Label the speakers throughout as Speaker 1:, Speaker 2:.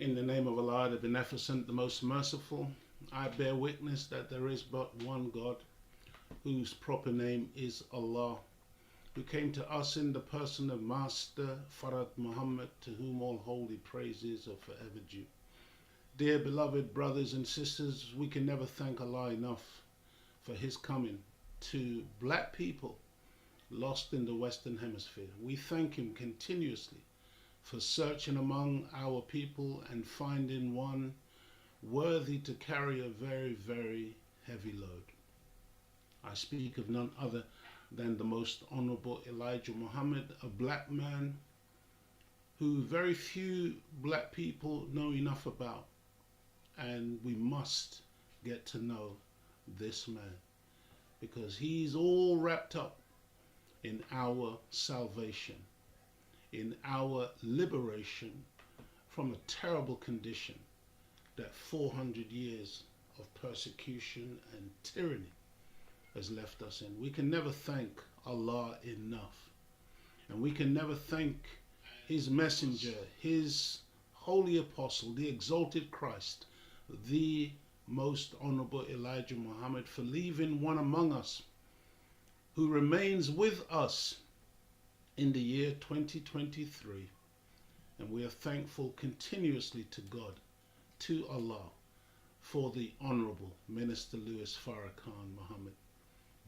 Speaker 1: In the name of Allah, the Beneficent, the Most Merciful, I bear witness that there is but one God, whose proper name is Allah, who came to us in the person of Master Farad Muhammad, to whom all holy praises are forever due. Dear beloved brothers and sisters, we can never thank Allah enough for His coming to black people lost in the Western Hemisphere. We thank Him continuously for searching among our people and finding one worthy to carry a very, very heavy load. I speak of none other than the Most Honorable Elijah Muhammad, a black man who very few black people know enough about, and we must get to know this man because he's all wrapped up in our salvation, in our liberation from a terrible condition that 400 years of persecution and tyranny has left us in. We can never thank Allah enough, and we can never thank His messenger, His holy apostle, the exalted Christ, the Most Honorable Elijah Muhammad, for leaving one among us who remains with us in the year 2023, and we are thankful continuously to God, to Allah, for the Honorable Minister Louis Farrakhan Muhammad.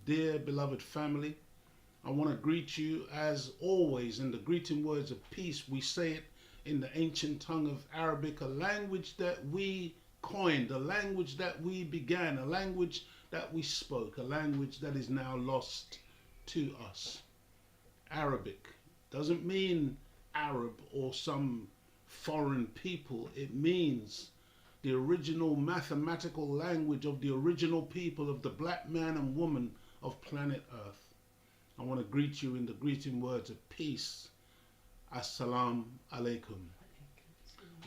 Speaker 1: Dear beloved family, I want to greet you as always in the greeting words of peace. We say it in the ancient tongue of Arabic, a language that we coined, a language that we began, a language that we spoke, a language that is now lost to us. Arabic doesn't mean Arab or some foreign people. It means the original mathematical language of the original people of the black man and woman of planet Earth. I want to greet you in the greeting words of peace. Assalamu alaikum.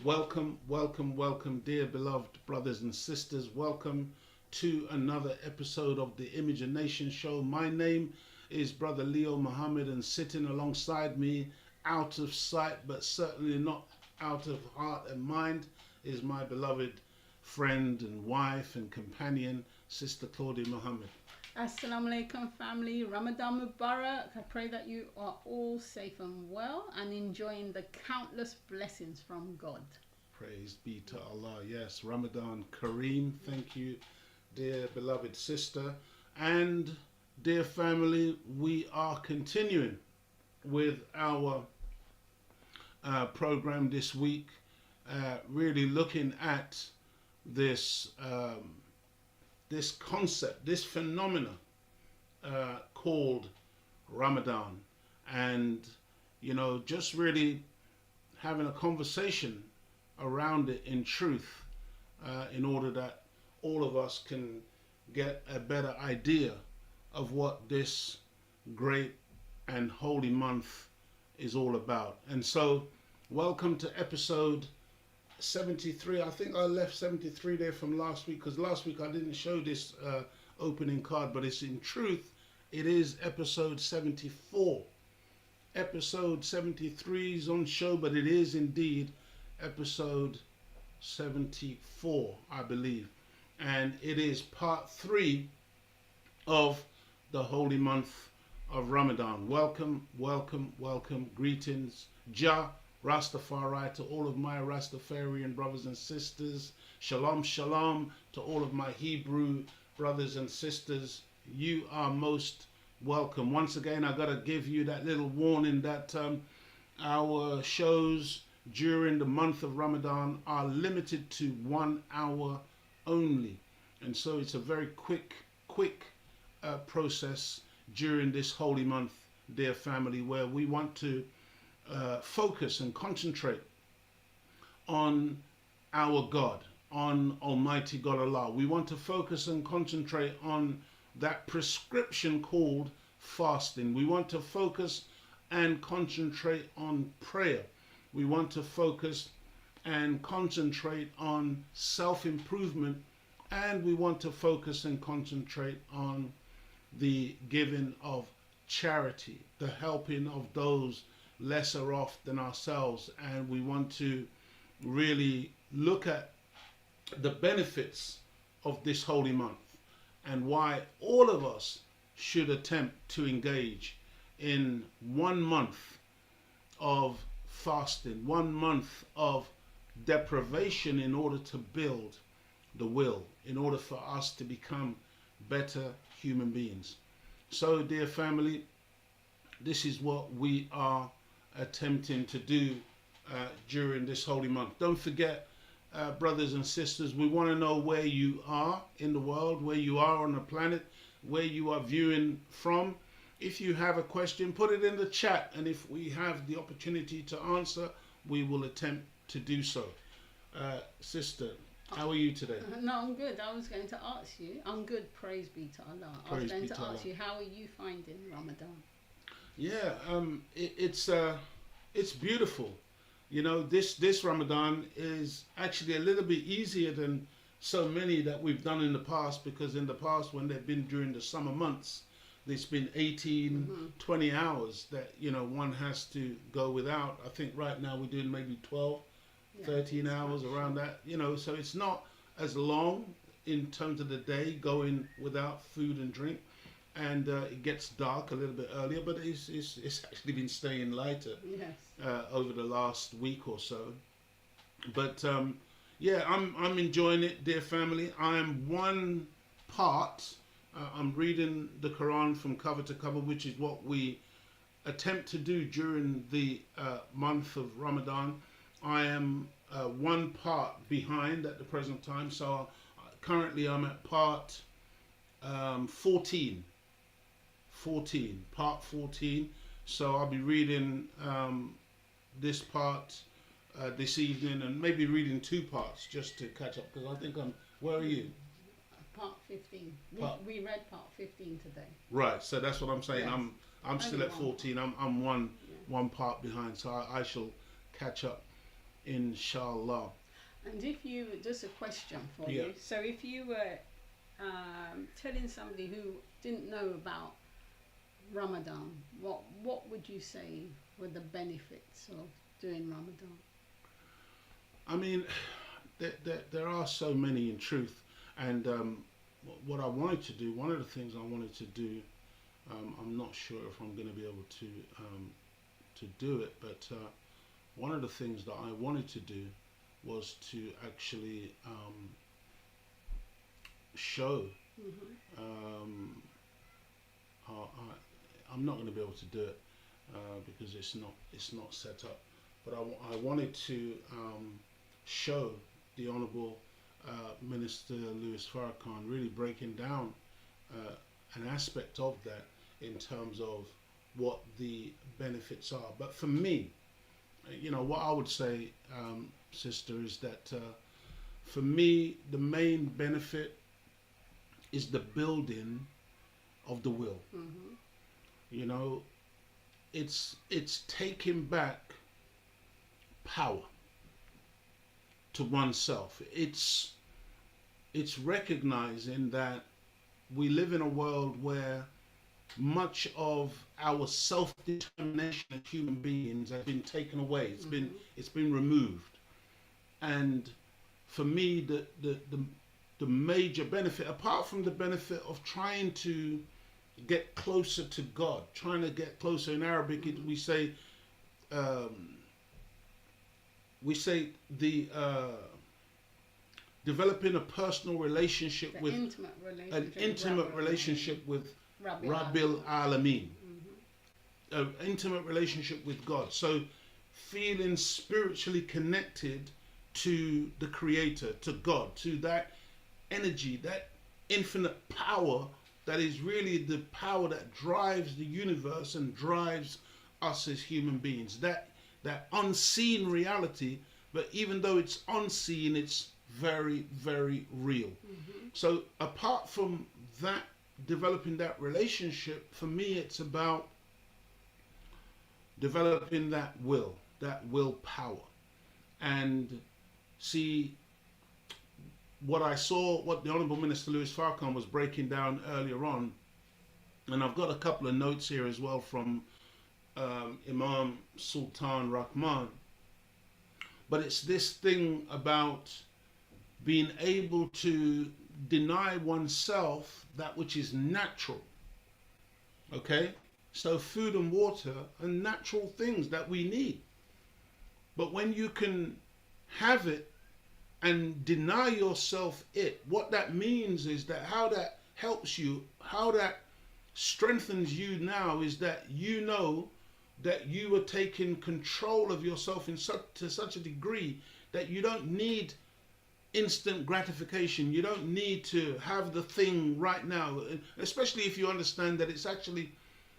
Speaker 1: Welcome, welcome, welcome, dear beloved brothers and sisters. Welcome to another episode of the Imagination Show. My name is Brother Leo Muhammad, and sitting alongside me, out of sight but certainly not out of heart and mind, is my beloved friend and wife and companion, Sister Claudia Muhammad.
Speaker 2: Assalamu alaikum family, Ramadan Mubarak. I pray that you are all safe and well and enjoying the countless blessings from God.
Speaker 1: Praise be to Allah. Yes, Ramadan Kareem. Thank you, dear beloved sister. And dear family, we are continuing with our program this week, really looking at this this concept, this phenomena called Ramadan, and just really having a conversation around it in truth, in order that all of us can get a better idea of what this great and holy month is all about. And so welcome to episode 73. I think I left 73 there from last week, because last week I didn't show this opening card, but it's in truth, it is episode 74. Episode 73 is on show, but it is indeed episode 74, I believe. And it is part 3 of the holy month of Ramadan. Welcome, welcome, welcome. Greetings, Jah Rastafari, to all of my Rastafarian brothers and sisters. Shalom, shalom to all of my Hebrew brothers and sisters. You are most welcome. Once again, I got to give you that little warning that our shows during the month of Ramadan are limited to 1 hour only. And so it's a very quick process during this holy month, dear family, where we want to focus and concentrate on our God, on Almighty God Allah. We want to focus and concentrate on that prescription called fasting. We want to focus and concentrate on prayer. We want to focus and concentrate on self-improvement, and we want to focus and concentrate on the giving of charity, the helping of those lesser off than ourselves. And we want to really look at the benefits of this holy month and why all of us should attempt to engage in 1 month of fasting, 1 month of deprivation in order to build the will, in order for us to become better human beings. So, dear family, this is what we are attempting to do during this holy month. Don't forget, brothers and sisters, we want to know where you are in the world, where you are on the planet, where you are viewing from. If you have a question, put it in the chat, and if we have the opportunity to answer, we will attempt to do so. Sister, how are you today?
Speaker 2: No, I'm good. I was going to ask you. I'm good, praise be to Allah. I was going to ask you, how are you finding Ramadan?
Speaker 1: Yeah, it's beautiful. You know, this Ramadan is actually a little bit easier than so many that we've done in the past, because in the past, when they've been during the summer months, there's been 18, 20 hours that, you know, one has to go without. I think right now we're doing maybe 12, 13 hours around that, you know, so it's not as long in terms of the day going without food and drink. And it gets dark a little bit earlier, but it's actually been staying lighter over the last week or so. But yeah, I'm enjoying it, dear family. I'm one part. I'm reading the Quran from cover to cover, which is what we attempt to do during the month of Ramadan. I am one part behind at the present time, so currently I'm at part 14. Part 14. So I'll be reading this part this evening, and maybe reading 2 parts just to catch up, because I think where are you?
Speaker 2: Part 15. We read part 15 today.
Speaker 1: Right, so that's what I'm saying.
Speaker 2: Yes.
Speaker 1: I'm still at 14. I'm one part behind, so I shall catch up, inshallah.
Speaker 2: And if you, just a question for you. So if you were telling somebody who didn't know about Ramadan, what would you say were the benefits of doing Ramadan?
Speaker 1: I mean, there are so many in truth, and what I wanted to do, one of the things I wanted to do, I'm not sure if I'm going to be able to do it, but one of the things that I wanted to do was to actually show. I'm not going to be able to do it because it's not set up. But I wanted to show the Honourable Minister Louis Farrakhan really breaking down an aspect of that in terms of what the benefits are. But for me, you know, what I would say, sister, is that for me, the main benefit is the building of the will. You know, it's taking back power to oneself. It's recognizing that we live in a world where much of our self-determination as human beings has been taken away. It's been removed. And for me, the major benefit, apart from the benefit of trying to get closer to God, trying to get closer, in Arabic we say the developing a personal relationship an intimate relationship with Rabbil Alameen, an intimate relationship with God. So feeling spiritually connected to the Creator, to God, to that energy, that infinite power that is really the power that drives the universe and drives us as human beings. That unseen reality, but even though it's unseen, it's very, very real. So apart from that, developing that relationship, for me it's about developing that willpower. And see, what I saw, what the Honourable Minister Louis Farrakhan was breaking down earlier on, and I've got a couple of notes here as well from Imam Sultan Rahman, but it's this thing about being able to deny oneself that which is natural. Okay? So food and water are natural things that we need. But when you can have it and deny yourself it, what that means is that how that helps you, how that strengthens you now is that you know that you are taking control of yourself to such a degree that you don't need instant gratification. You don't need to have the thing right now, especially if you understand that it's actually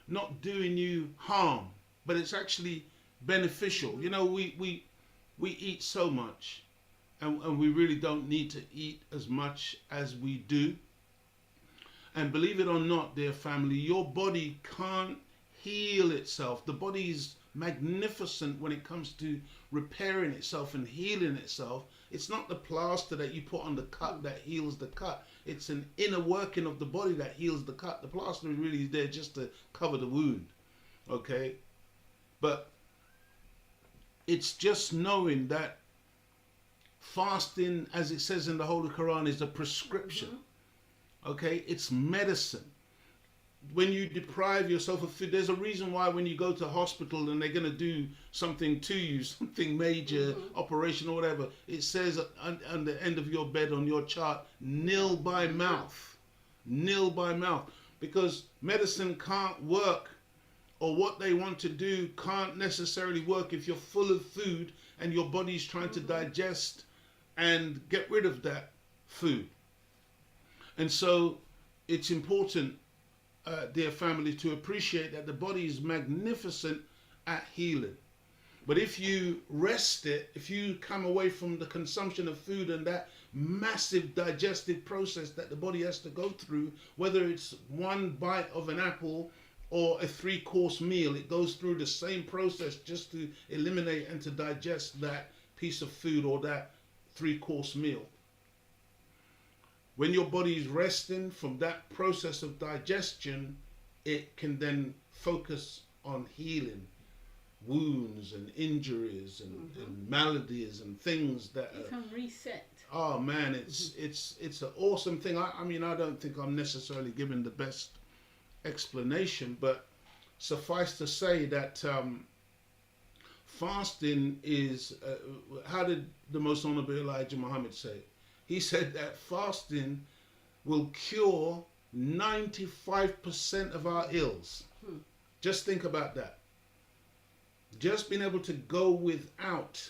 Speaker 1: not doing you harm, but it's actually beneficial. You know, we eat so much, and we really don't need to eat as much as we do. And believe it or not, dear family, your body can't heal itself. The body is magnificent when it comes to repairing itself and healing itself. It's not the plaster that you put on the cut that heals the cut. It's an inner working of the body that heals the cut. The plaster is really there just to cover the wound. Okay? But it's just knowing that fasting, as it says in the Holy Quran, is a prescription. Okay? It's medicine. When you deprive yourself of food, there's a reason why when you go to hospital and they're going to do something to you, something major, operation or whatever, it says on the end of your bed on your chart, nil by mouth. Nil by mouth. Because medicine can't work, or what they want to do can't necessarily work if you're full of food and your body's trying to digest and get rid of that food. And so it's important, dear family, to appreciate that the body is magnificent at healing. But if you rest it, if you come away from the consumption of food and that massive digestive process that the body has to go through, whether it's one bite of an apple or a 3-course meal, it goes through the same process just to eliminate and to digest that piece of food or that 3-course meal. When your body is resting from that process of digestion, it can then focus on healing wounds and injuries and maladies and things that
Speaker 2: you can reset.
Speaker 1: Oh man, it's an awesome thing. I mean, I don't think I'm necessarily giving the best explanation, but suffice to say that fasting is how did the Most Honorable Elijah Muhammad say it? He said that fasting will cure 95% of our ills. Just think about that. Just being able to go without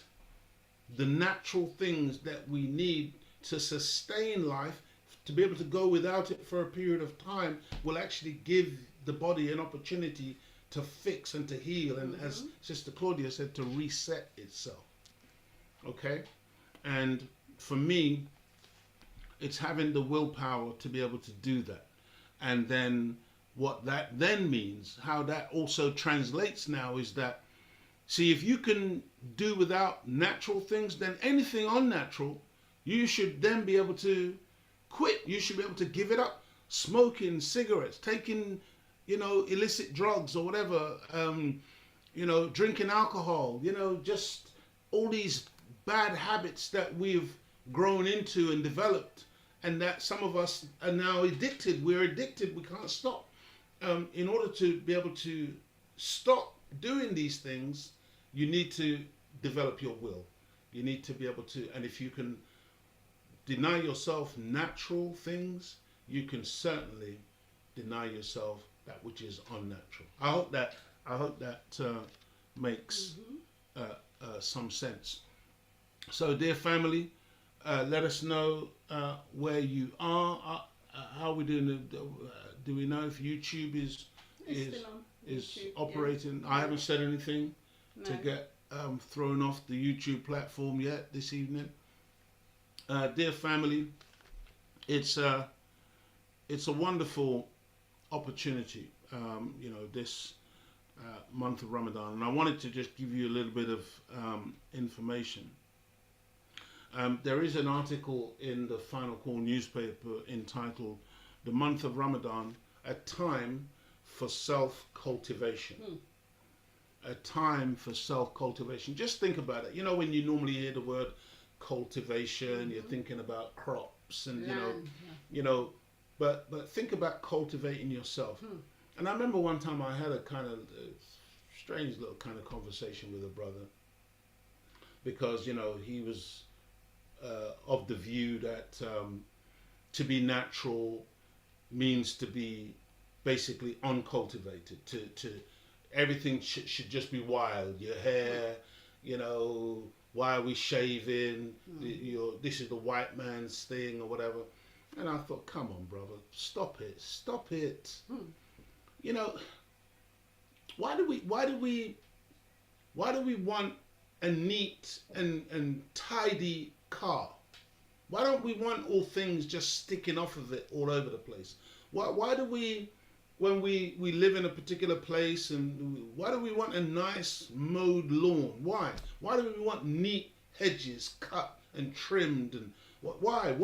Speaker 1: the natural things that we need to sustain life, to be able to go without it for a period of time, will actually give the body an opportunity to fix and to heal, and as Sister Claudia said, to reset itself. Okay? And for me, it's having the willpower to be able to do that. And then what that then means, how that also translates now is that, see, if you can do without natural things, then anything unnatural, you should then be able to quit. You should be able to give it up. Smoking, cigarettes, taking, illicit drugs or whatever, drinking alcohol, just all these bad habits that we've grown into and developed, and that some of us are now addicted. We're addicted. We can't stop. In order to be able to stop doing these things, you need to develop your will. You need to be able to, and if you can deny yourself natural things, you can certainly deny yourself that which is unnatural. I hope that makes some sense. So, dear family, let us know where you are. How are we doing? Do we know if YouTube is YouTube, operating? Yeah. I haven't said anything to get thrown off the YouTube platform yet this evening. Dear family, it's a wonderful opportunity. This month of Ramadan, and I wanted to just give you a little bit of information. There is an article in the Final Call newspaper entitled "The Month of Ramadan: A Time for Self-Cultivation." a time for self-cultivation. Just think about it. You know, when you normally hear the word cultivation, you're thinking about crops and
Speaker 2: Land.
Speaker 1: you know, but think about cultivating yourself. And I remember one time I had a kind of strange little kind of conversation with a brother because he was of the view that to be natural means to be basically uncultivated. To everything should just be wild. Your hair, why are we shaving? This is the white man's thing or whatever. And I thought, come on, brother, stop it. You know, why do we want a neat and tidy car? Why don't we want all things just sticking off of it all over the place? Why do we, when we live in a particular place, and why do we want a nice mowed lawn? Why? Why do we want neat hedges cut and trimmed? And why?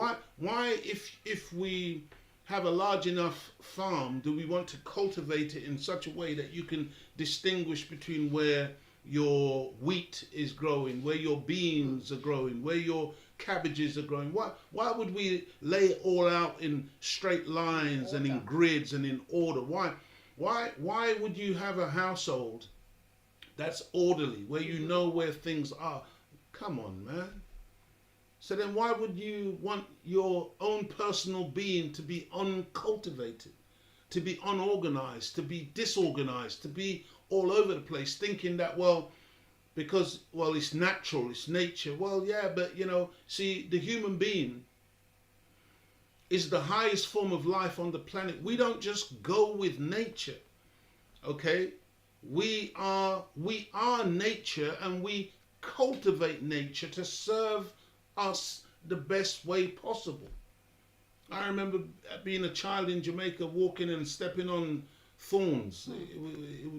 Speaker 1: If we have a large enough farm, do we want to cultivate it in such a way that you can distinguish between where your wheat is growing, where your beans are growing, where your cabbages are growing? Why would we lay it all out in straight lines and in grids and in order? Why would you have a household that's orderly, where you know where things are? Come on, man. So then why would you want your own personal being to be uncultivated, to be unorganized, to be disorganized, to be all over the place, thinking that, because it's natural, it's nature. Yeah, but see, the human being is the highest form of life on the planet. We don't just go with nature, okay? We are nature, and we cultivate nature to serve us the best way possible. I remember being a child in Jamaica, walking and stepping on thorns.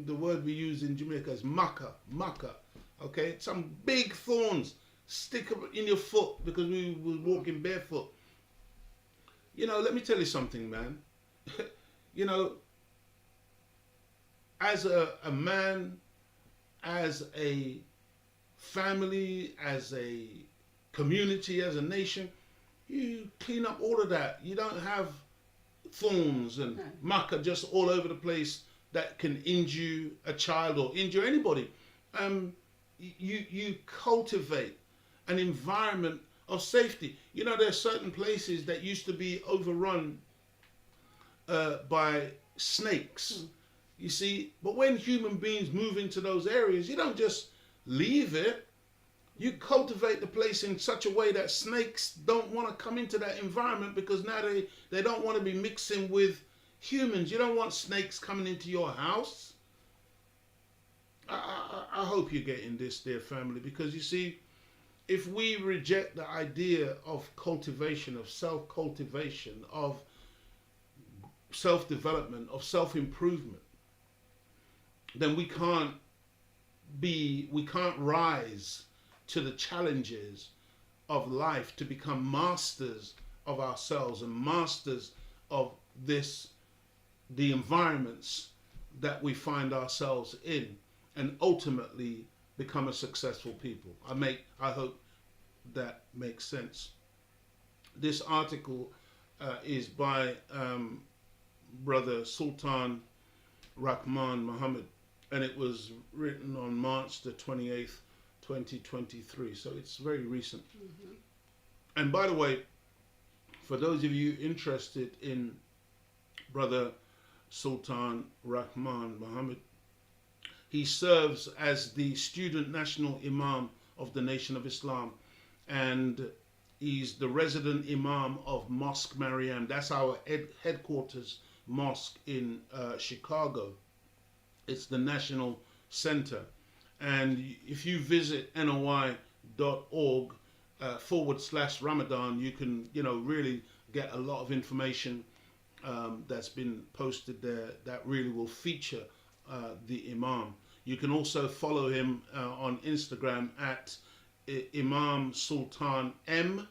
Speaker 1: The word we use in Jamaica is maka. Okay, some big thorns stick in your foot because we were walking barefoot. Let me tell you something, man. As a man, as a family, as a community, as a nation, you clean up all of that. You don't have thorns and maca just all over the place that can injure a child or injure anybody. You cultivate an environment of safety. There are certain places that used to be overrun by snakes. You see, but when human beings move into those areas, you don't just leave it. You cultivate the place in such a way that snakes don't want to come into that environment, because now they don't want to be mixing with humans. You don't want snakes coming into your house. I hope you're getting this, dear family, because you see, if we reject the idea of cultivation, of self-cultivation, of self-development, of self-improvement, then we can't rise to the challenges of life to become masters of ourselves and masters of the environments that we find ourselves in, and ultimately become a successful people. I hope that makes sense. This article is by Brother Sultan Rahman Muhammad, and it was written on March the 28th, 2023, so it's very recent. And by the way, for those of you interested in Brother Sultan Rahman Muhammad, he serves as the student national imam of the Nation of Islam, and he's the resident imam of Mosque Mariam. That's our headquarters mosque in Chicago. It's the national center. And if you visit noi.org /Ramadan, you can, really get a lot of information that's been posted there that really will feature the Imam. You can also follow him on Instagram at Imam Sultan M,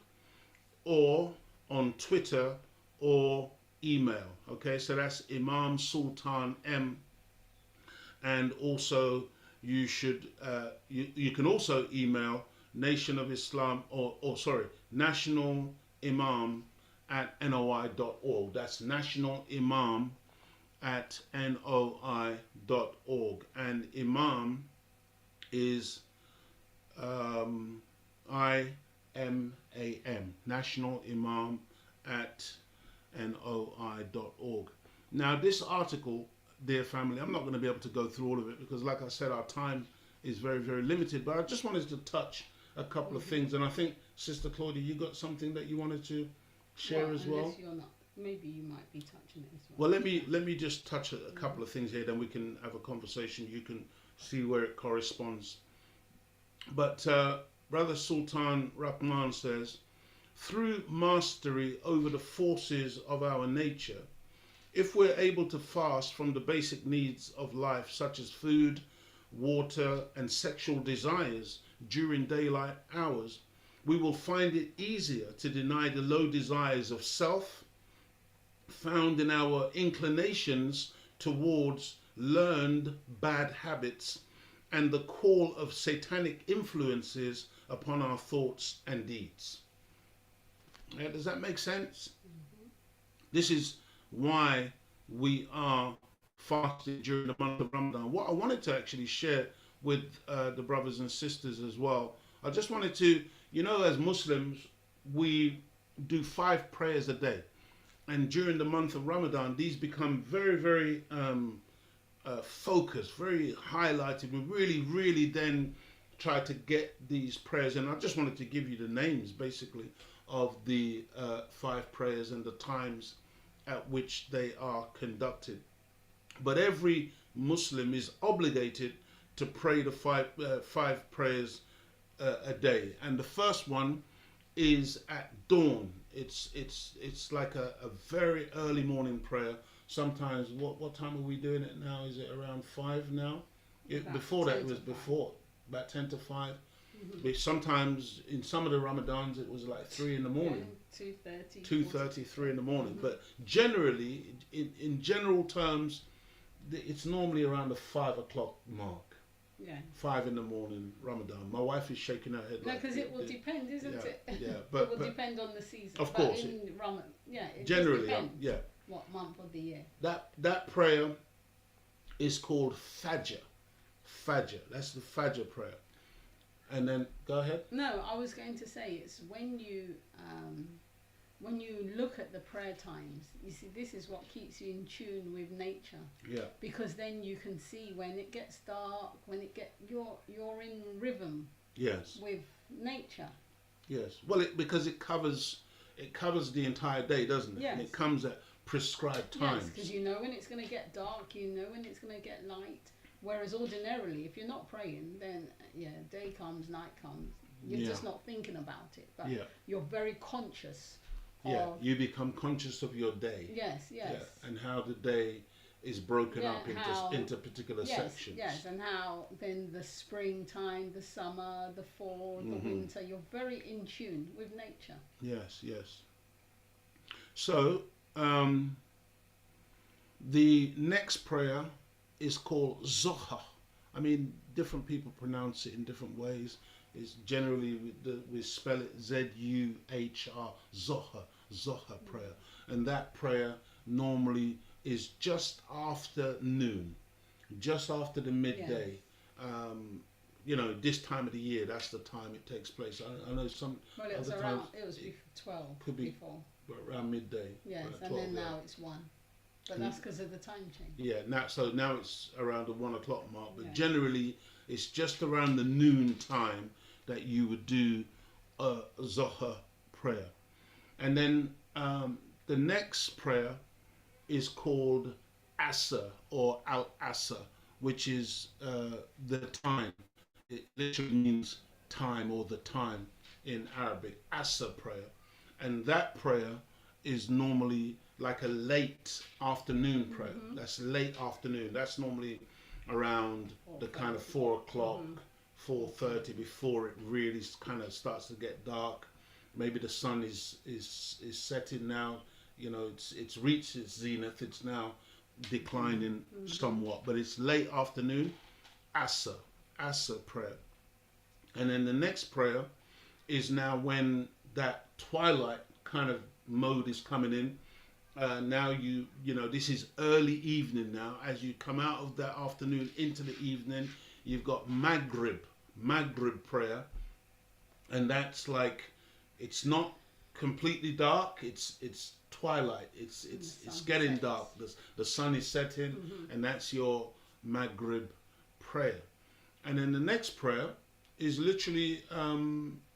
Speaker 1: or on Twitter or email. Okay, so that's Imam Sultan M. And also you should you can also email Nation of Islam or sorry, National Imam at noi.org. That's National Imam at noi.org. And Imam is IMAM, National Imam at noi.org. Now, this article, dear family, I'm not going to be able to go through all of it because, like I said, our time is very, very limited. But I just wanted to touch a couple of things. And I think, Sister Claudia, you got something that you wanted to share as well?
Speaker 2: Unless you're not. Maybe you might be touching it as well.
Speaker 1: Well, let me just touch a couple of things here, then we can have a conversation. You can see where it corresponds. But Brother Sultan Rahman says, through mastery over the forces of our nature, if we're able to fast from the basic needs of life, such as food, water, and sexual desires during daylight hours, we will find it easier to deny the low desires of self found in our inclinations towards learned bad habits and the call of satanic influences upon our thoughts and deeds. Does that make sense? Mm-hmm. This is why we are fasting during the month of Ramadan. What I wanted to actually share with the brothers and sisters as well, I just wanted to, as Muslims, we do 5 prayers a day. And during the month of Ramadan, these become very, very focused, very highlighted. We really, really then try to get these prayers. And I just wanted to give you the names, basically, of the 5 prayers and the times at which they are conducted. But every Muslim is obligated to pray the 5 prayers a day. And the first one is at dawn. It's like a very early morning prayer. Sometimes what time are we doing it now? Is it around 5 now? Before that it was before about 10 to 5. Mm-hmm. Sometimes in some of the Ramadans it was like 3 in the morning. 2:30, 3 in the morning. Mm-hmm. But generally, in general terms, it's normally around the 5 o'clock mark. Yeah. 5 in the morning, Ramadan. My wife is shaking her head.
Speaker 2: No, because it will depend, isn't it?
Speaker 1: Yeah,
Speaker 2: but it will depend on the season.
Speaker 1: Of course.
Speaker 2: In Ramadan, it
Speaker 1: generally,
Speaker 2: depends what month of the year.
Speaker 1: That prayer is called Fajr. Fajr. That's the Fajr prayer. And then, go ahead.
Speaker 2: No, I was going to say it's when you look at the prayer times, you see, this is what keeps you in tune with nature. Yeah. Because then you can see when it gets dark, you're in rhythm. Yes. With nature.
Speaker 1: Yes. Well, because it covers the entire day, doesn't it? Yes. And it comes at prescribed times.
Speaker 2: Yes, because you know when it's going to get dark, you know when it's going to get light. Whereas ordinarily, if you're not praying, then day comes, night comes. You're just not thinking about it, but you're very conscious.
Speaker 1: Yeah, you become conscious of your day.
Speaker 2: Yes. Yeah,
Speaker 1: and how the day is broken up into particular sections.
Speaker 2: Yes, and how then the springtime, the summer, the fall, the winter, you're very in tune with nature.
Speaker 1: Yes. So, the next prayer is called Zohar. I mean, different people pronounce it in different ways. It's generally, we spell it Z-U-H-R, Zohar prayer. And that prayer normally is just after noon, just after the midday. Yes. This time of the year, that's the time it takes place. I know some
Speaker 2: it was
Speaker 1: other
Speaker 2: around,
Speaker 1: times
Speaker 2: it was 12.
Speaker 1: Could be
Speaker 2: before.
Speaker 1: Around midday.
Speaker 2: Yes, and then now it's 1. But that's because of the time change. Yeah,
Speaker 1: now it's around the 1 o'clock mark. But generally, it's just around the noon time that you would do a Zohar prayer. And then the next prayer is called Asr or Al-Asr, which is the time. It literally means time or the time in Arabic, Asr prayer. And that prayer is normally like a late afternoon prayer. That's late afternoon. That's normally around the kind of 4 o'clock, 4:30, before it really kind of starts to get dark. Maybe the sun is setting now. It's reached its zenith. It's now declining somewhat, but it's late afternoon, Asr. Asr prayer. And then the next prayer is now when that twilight kind of mode is coming in. Now you know, this is early evening now. As you come out of that afternoon into the evening, you've got Maghrib prayer, and that's like, it's not completely dark. It's twilight. It's getting
Speaker 2: sets.
Speaker 1: dark. The sun is setting, and that's your Maghrib prayer. And then the next prayer is literally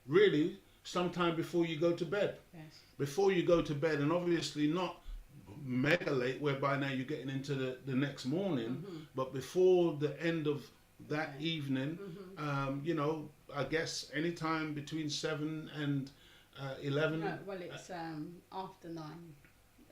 Speaker 1: really sometime before you go to bed.
Speaker 2: Yes.
Speaker 1: Before you go to bed, and obviously not mega late, whereby now you're getting into the next morning, but before the end of that evening, you know, I guess anytime between 7 and 11.
Speaker 2: No, well, it's after 9.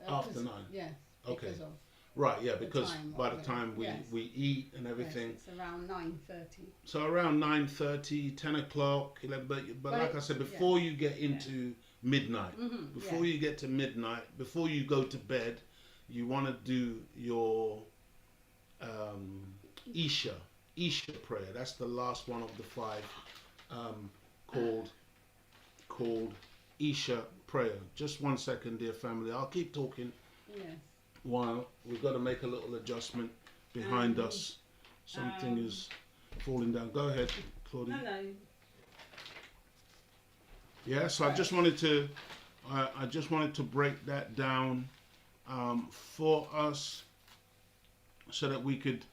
Speaker 1: After 9.
Speaker 2: Yes.
Speaker 1: Okay.
Speaker 2: Because of
Speaker 1: Right, yeah, because
Speaker 2: time
Speaker 1: by the
Speaker 2: of it.
Speaker 1: time
Speaker 2: Yes.
Speaker 1: we eat and everything,
Speaker 2: yes, it's around 9:30.
Speaker 1: so around 9:30, 10 o'clock, 11, but like I said, before you get into midnight, before you get to midnight, before you go to bed, you want to do your Isha prayer. That's the last one of the 5 called Isha prayer. Just 1 second, dear family. I'll keep talking
Speaker 2: Yes.
Speaker 1: while we've got to make a little adjustment behind us. Something is falling down. Go ahead, Claudia.
Speaker 2: No.
Speaker 1: Yeah, so I just wanted to break that down for us, so that we could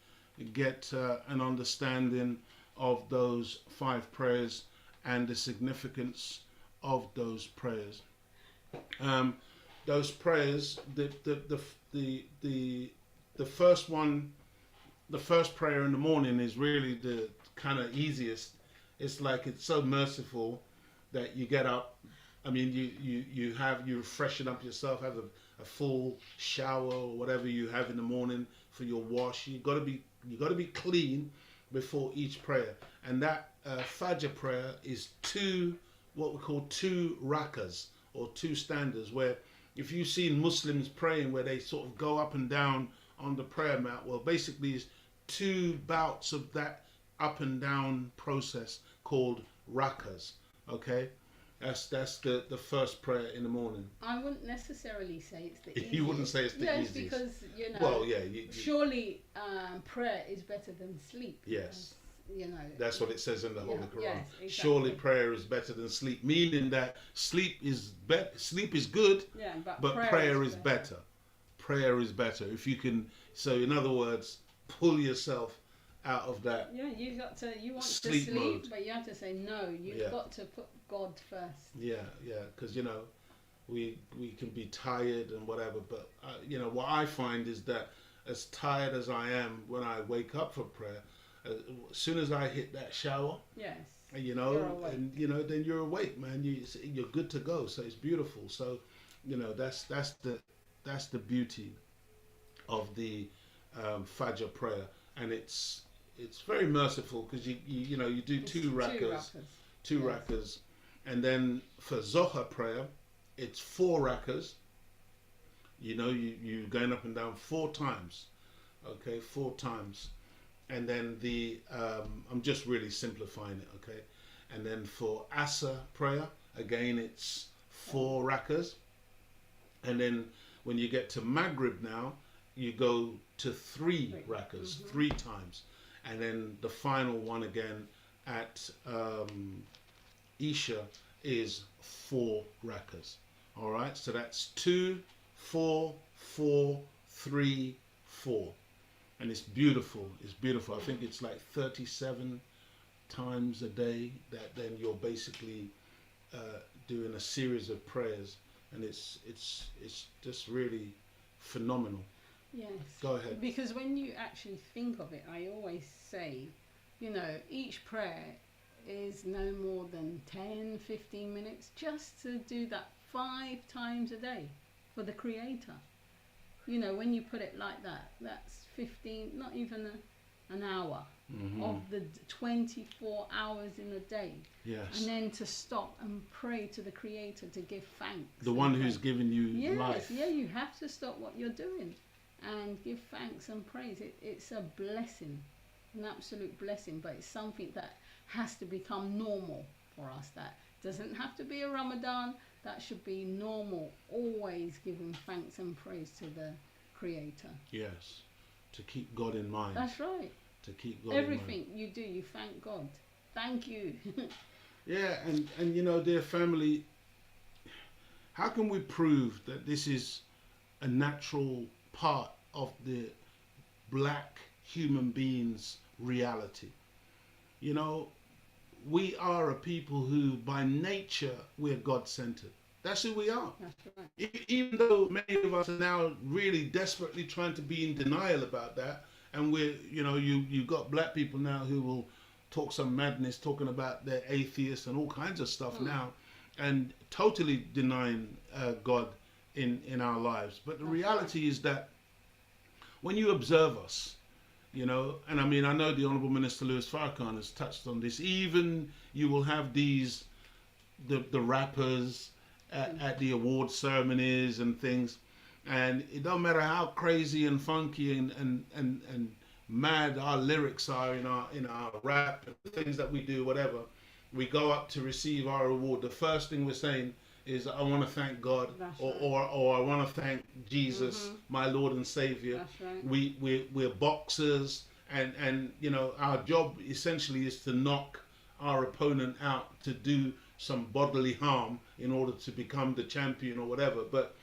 Speaker 1: get an understanding of those 5 prayers and the significance of those prayers. Those prayers, the first one, the first prayer in the morning is really the kind of easiest. It's like, it's so merciful that you get up. I mean, you freshen up yourself, have a full shower or whatever you have in the morning for your wash. You got to be clean before each prayer. And that Fajr prayer is what we call 2 rakas, or 2 standards, where if you've seen Muslims praying where they sort of go up and down on the prayer mat, well, basically it's 2 bouts of that up and down process called rakas. Okay, that's the first prayer in the morning.
Speaker 2: I wouldn't necessarily say it's the easiest.
Speaker 1: You wouldn't say it's the easiest.
Speaker 2: Yes, because, you know,
Speaker 1: well, yeah,
Speaker 2: surely prayer is better than sleep.
Speaker 1: Yes.
Speaker 2: You know,
Speaker 1: that's what it says in the Holy Quran.
Speaker 2: Yes, exactly.
Speaker 1: Surely prayer is better than sleep, meaning that sleep is good,
Speaker 2: yeah,
Speaker 1: but prayer is better. Prayer is better. If you can, so in other words, pull yourself out of that.
Speaker 2: Yeah, you want to
Speaker 1: sleep mode.
Speaker 2: but you have to say no. You've got to put God first.
Speaker 1: Yeah, because, you know, we can be tired and whatever, but you know, what I find is that as tired as I am when I wake up for prayer, as soon as I hit that shower,
Speaker 2: yes,
Speaker 1: you know, and you know, then you're awake, man. You're good to go. So it's beautiful. So, you know, that's the beauty of the Fajr prayer, and it's very merciful, because you know, you do
Speaker 2: it's
Speaker 1: 2 rakas, two
Speaker 2: yes.
Speaker 1: rakas, and then for Zohar prayer, it's 4 rakas. You know, you going up and down 4 times, okay, 4 times. And then I'm just really simplifying it, okay? And then for Asr prayer, again, it's 4 rakas. And then when you get to Maghrib now, you go to 3 rakas, 3 times. And then the final one again at Isha is 4 rakas. All right, so that's 2, 4, 4, 3, 4. And it's beautiful. It's beautiful. I think it's like 37 times a day that then you're basically doing a series of prayers, and it's just really phenomenal.
Speaker 2: Yes.
Speaker 1: Go ahead.
Speaker 2: Because when you actually think of it, I always say, you know, each prayer is no more than 10, 15 minutes just to do that 5 times a day for the Creator. You know, when you put it like that, that's 15, not even an hour of the 24 hours in a day.
Speaker 1: Yes.
Speaker 2: And then to stop and pray to the Creator, to give thanks.
Speaker 1: The one who's given you life.
Speaker 2: Yeah, you have to stop what you're doing and give thanks and praise. It's a blessing. an absolute blessing, but it's something that has to become normal for us. That doesn't have to be a Ramadan. That should be normal. Always giving thanks and praise to the Creator.
Speaker 1: Yes, to keep God in mind.
Speaker 2: That's right.
Speaker 1: To keep God in mind.
Speaker 2: Everything you do, you thank God. Thank you.
Speaker 1: Yeah, and you know, dear family, how can we prove that this is a natural part of the black human being's reality? You know, we are a people who by nature we're God-centered. That's who we are.
Speaker 2: That's right.
Speaker 1: Even though many of us are now really desperately trying to be in denial about that, and we're, you know, you've got black people now who will talk some madness, talking about they're atheists and all kinds of stuff now, and totally denying God in our lives. But the reality is that when you observe us, you know, and I mean, I know the Honourable Minister Louis Farrakhan has touched on this. Even you will have these, the rappers at the award ceremonies and things, and it don't matter how crazy and funky and mad our lyrics are in our rap and the things that we do, whatever, we go up to receive our award. The first thing we're saying is, I want to thank God, or I want to thank Jesus, my Lord and Savior.
Speaker 2: That's right.
Speaker 1: We're boxers, and you know, our job essentially is to knock our opponent out, to do some bodily harm in order to become the champion or whatever. But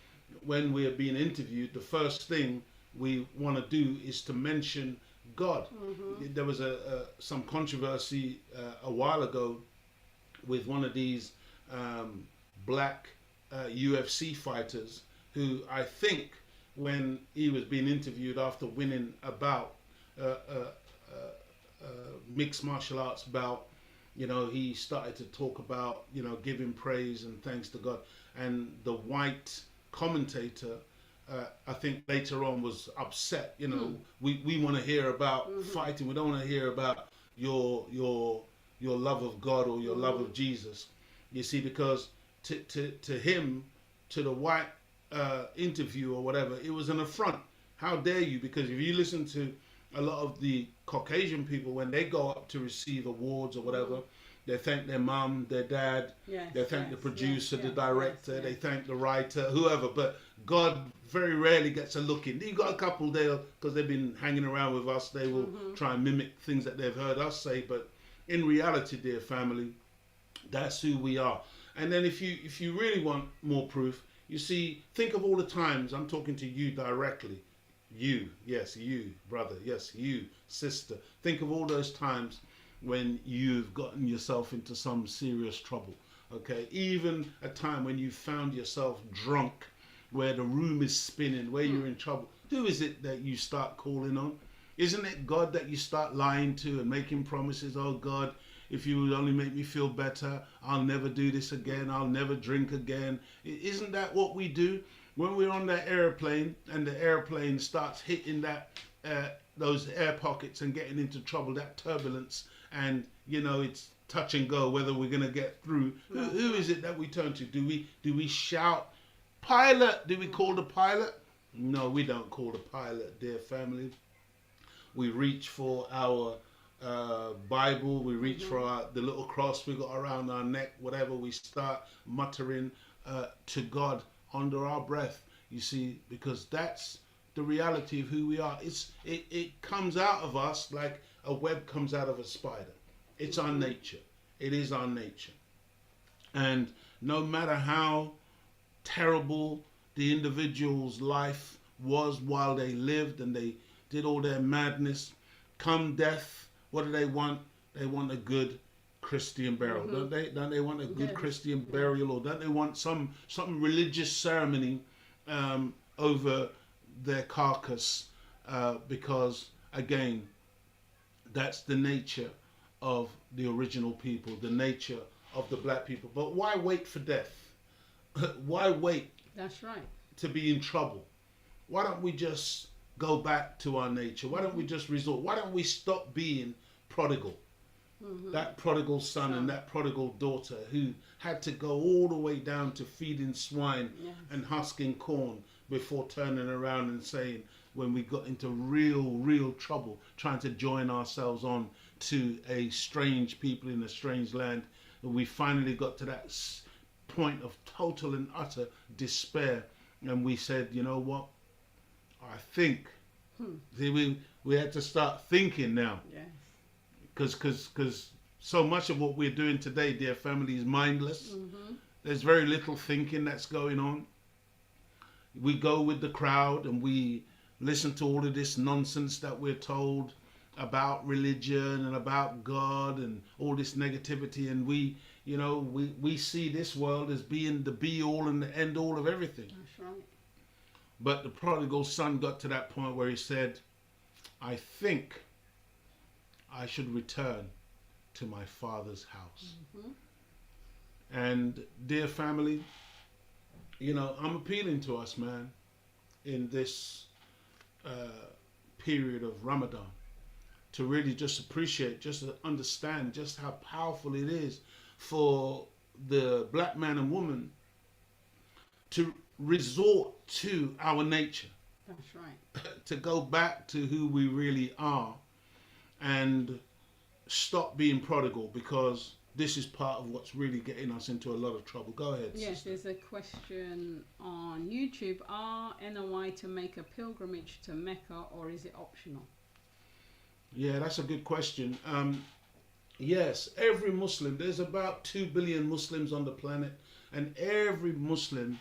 Speaker 1: when we're being interviewed, the first thing we want to do is to mention God. There was some controversy a while ago with one of these black UFC fighters, who I think when he was being interviewed after winning a bout, mixed martial arts bout, you know, he started to talk about, you know, giving praise and thanks to God. And the white commentator, I think later on, was upset. You know, we want to hear about fighting. We don't want to hear about your love of God or your love of Jesus. You see, because to him, to the white interview or whatever, it was an affront. How dare you? Because if you listen to a lot of the Caucasian people, when they go up to receive awards or whatever, they thank their mum, their dad, they thank the producer, the director, they thank the writer, whoever. But God very rarely gets a look in. You've got a couple there, because they've been hanging around with us, they will try and mimic things that they've heard us say. But in reality, dear family, that's who we are. And then if you really want more proof, you see, think of all the times, I'm talking to you directly. You, yes, you, brother, yes, you, sister. Think of all those times when you've gotten yourself into some serious trouble, okay? Even a time when you found yourself drunk, where the room is spinning, where you're in trouble. Who is it that you start calling on? Isn't it God that you start lying to and making promises? Oh God, if you would only make me feel better, I'll never do this again, I'll never drink again. Isn't that what we do? When we're on that airplane and the airplane starts hitting that those air pockets and getting into trouble, that turbulence, and you know, it's touch and go whether we're going to get through. Who is it that we turn to? Do we shout, pilot? Do we call the pilot? No, we don't call the pilot, dear family. We reach for our Bible, we reach for the little cross we got around our neck, whatever. We start muttering to God under our breath, you see, because that's the reality of who we are. It comes out of us like a web comes out of a spider. It's our nature. It is our nature. And no matter how terrible the individual's life was while they lived and they did all their madness, come death, what do they want? They want a good Christian burial, don't they? Don't they want a good Christian burial, or don't they want some religious ceremony over their carcass? Because again, that's the nature of the original people, the nature of the black people. But why wait for death? Why wait?
Speaker 2: That's right.
Speaker 1: To be in trouble? Why don't we just go back to our nature? Why don't we just resort? Why don't we stop being prodigal? That prodigal son and that prodigal daughter who had to go all the way down to feeding swine and husking corn before turning around and saying, when we got into real trouble trying to join ourselves on to a strange people in a strange land, we finally got to that point of total and utter despair, and we said, you know what, I think we had to start thinking now.
Speaker 2: Yes.
Speaker 1: Because so much of what we're doing today, dear family, is mindless. There's very little thinking that's going on. We go with the crowd and we listen to all of this nonsense that we're told about religion and about God and all this negativity, and we see this world as being the be all and the end all of everything.
Speaker 2: That's right.
Speaker 1: But the prodigal son got to that point where he said, I think I should return to my father's house. And dear family, I'm appealing to us, man, in this period of Ramadan, to really just appreciate, just to understand just how powerful it is for the black man and woman to resort to our nature.
Speaker 2: That's right.
Speaker 1: To go back to who we really are and stop being prodigal, because this is part of what's really getting us into a lot of trouble. Go ahead.
Speaker 2: Yes,
Speaker 1: sister.
Speaker 2: there's a question on YouTube. Are NOI to make a pilgrimage to Mecca, or is it optional?
Speaker 1: Yeah, that's a good question. Yes, every Muslim, there's about 2 billion Muslims on the planet, and every Muslim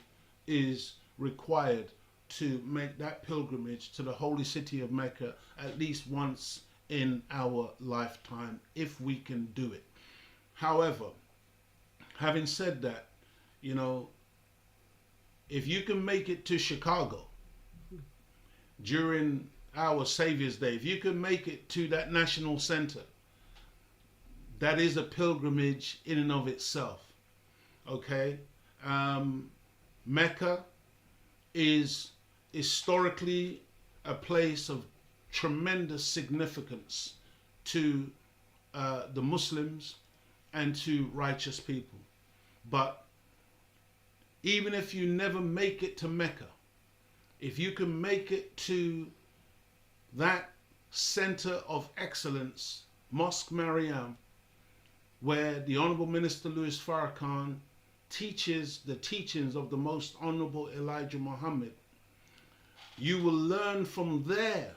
Speaker 1: is required to make that pilgrimage to the holy city of Mecca at least once in our lifetime, if we can do it. However, having said that, if you can make it to Chicago during our Savior's Day, if you can make it to that national center, that is a pilgrimage in and of itself. Okay? Mecca is historically a place of tremendous significance to the Muslims and to righteous people. But even if you never make it to Mecca, if you can make it to that center of excellence, Mosque Mariam, where the Honorable Minister Louis Farrakhan teaches the teachings of the Most Honorable Elijah Muhammad, you will learn from there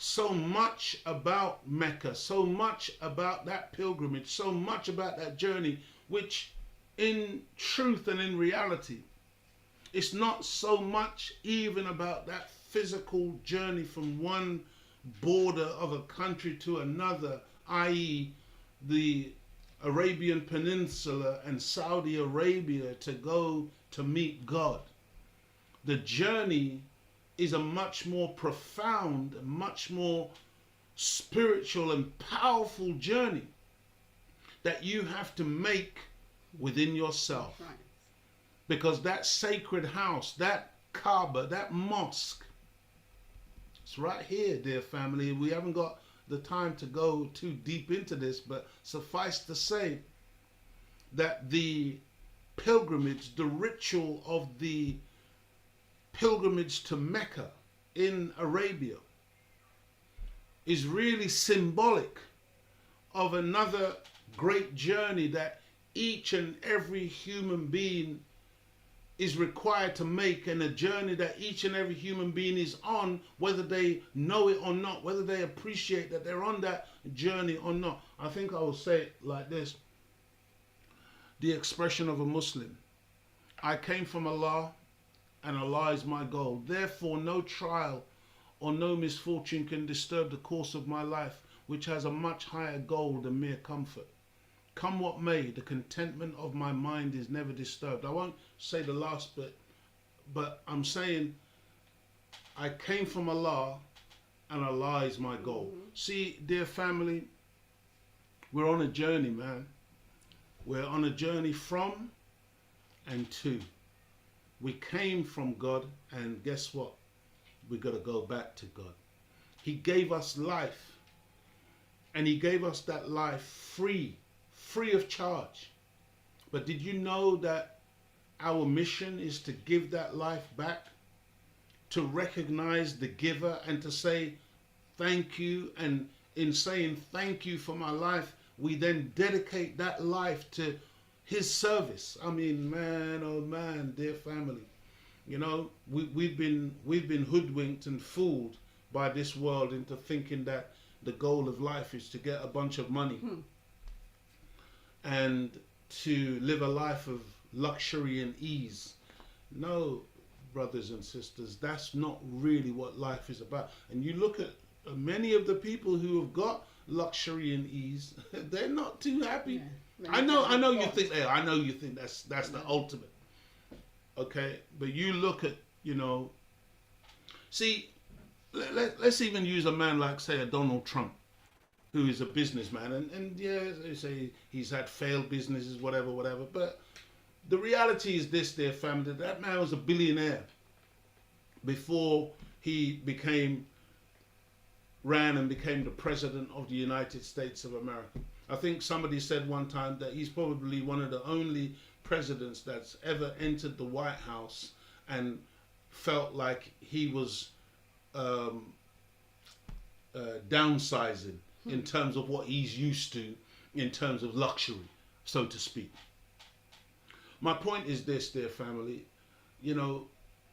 Speaker 1: so much about Mecca, so much about that pilgrimage, so much about that journey, which in truth and in reality, it's not so much even about that physical journey from one border of a country to another, i.e. the Arabian Peninsula and Saudi Arabia, to go to meet God. The journey is a much more profound, much more spiritual and powerful journey that you have to make within yourself.
Speaker 2: Right.
Speaker 1: Because that sacred house, that Kaaba, that mosque, it's right here, dear family. We haven't got the time to go too deep into this, but suffice to say that the pilgrimage, the ritual of the pilgrimage to Mecca in Arabia is really symbolic of another great journey that each and every human being is required to make, and a journey that each and every human being is on, whether they know it or not, whether they appreciate that they're on that journey or not. I think I will say it like this: the expression of a Muslim: I came from Allah, and Allah is my goal. Therefore, no trial or no misfortune can disturb the course of my life, which has a much higher goal than mere comfort. Come what may, the contentment of my mind is never disturbed. I won't say the last bit, but I'm saying I came from Allah, and Allah is my goal. See, dear family, we're on a journey, man. We're on a journey from and to. We came from God, and guess what? We got to go back to God. He gave us life. And he gave us that life free of charge. But did you know that our mission is to give that life back, to recognize the giver and to say thank you? And in saying thank you for my life, we then dedicate that life to his service. I mean, man, oh man, dear family, you know, we've been hoodwinked and fooled by this world into thinking that the goal of life is to get a bunch of money and to live a life of luxury and ease. No, brothers and sisters, that's not really what life is about. And you look at many of the people who have got luxury and ease, they're not too happy.
Speaker 2: Yeah.
Speaker 1: I know you think they are. I know you think that's the ultimate. Okay, but you look at, you know, see, let's even use a man like, say, a Donald Trump, who is a businessman, and yeah, they say he's had failed businesses, whatever. But the reality is this, dear family, that man was a billionaire before he ran and became the president of the United States of America. I think somebody said one time that he's probably one of the only presidents that's ever entered the White House and felt like he was downsizing in terms of what he's used to, in terms of luxury, so to speak. My point is this, dear family, you know,